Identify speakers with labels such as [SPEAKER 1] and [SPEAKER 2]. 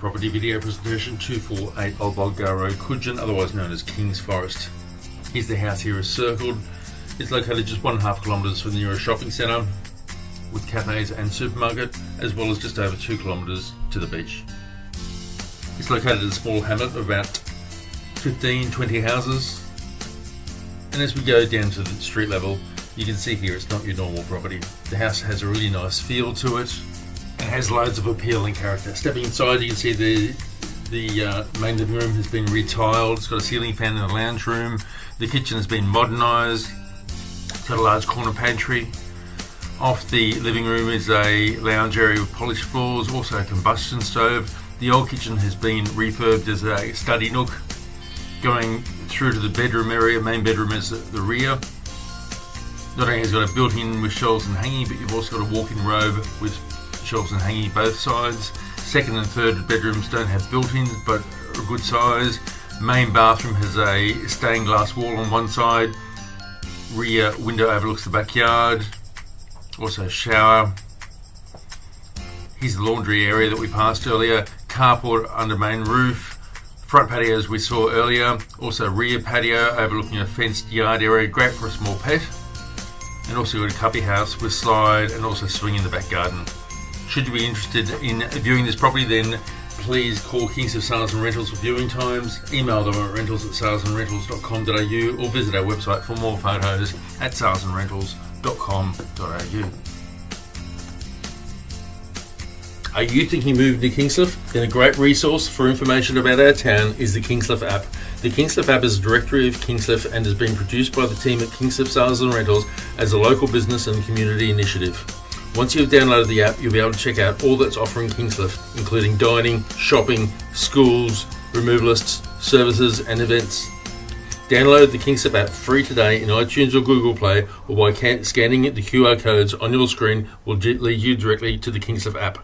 [SPEAKER 1] property video presentation, 248 Old Bogangar Road, Coogin, otherwise known as King's Forest. Here's the house here is circled. It's located just 1.5 kilometres from the nearest shopping centre with cafes and supermarket, as well as just over 2 kilometres to the beach. It's located in a small hamlet of about 15-20 houses, and as we go down to the street level, you can see here it's not your normal property. The house has a really nice feel to it and has loads of appeal and character. Stepping inside, you can see the main living room has been retiled. It's got a ceiling fan in the lounge room. The kitchen has been modernised. It's got a large corner pantry. Off the living room is a lounge area with polished floors, also a combustion stove. The old kitchen has been refurbed as a study nook. Going through to the bedroom area, main bedroom is the rear. Not only has it got a built-in with shelves and hanging, but you've also got a walk-in robe with shelves and hanging both sides. Second and third bedrooms don't have built-ins, but are a good size. Main bathroom has a stained glass wall on one side. Rear window overlooks the backyard. Also a shower. Here's the laundry area that we passed earlier. Carport under main roof. Front patio as we saw earlier. Also rear patio overlooking a fenced yard area, great for a small pet. And also got a cubby house with slide and also swing in the back garden. Should you be interested in viewing this property, then please call Kingscliff Sales and Rentals for viewing times. Email them at rentals@salesandrentals.com.au or visit our website for more photos at salesandrentals.com.au. Are you thinking of moving to Kingscliff? Then a great resource for information about our town is the Kingscliff app. The Kingscliff app is a directory of Kingscliff and has been produced by the team at Kingscliff Sales and Rentals as a local business and community initiative. Once you've downloaded the app, you'll be able to check out all that's offering Kingscliff, including dining, shopping, schools, removalists, services and events. Download the Kingscliff app free today in iTunes or Google Play, or by scanning the QR codes on your screen will lead you directly to the Kingscliff app.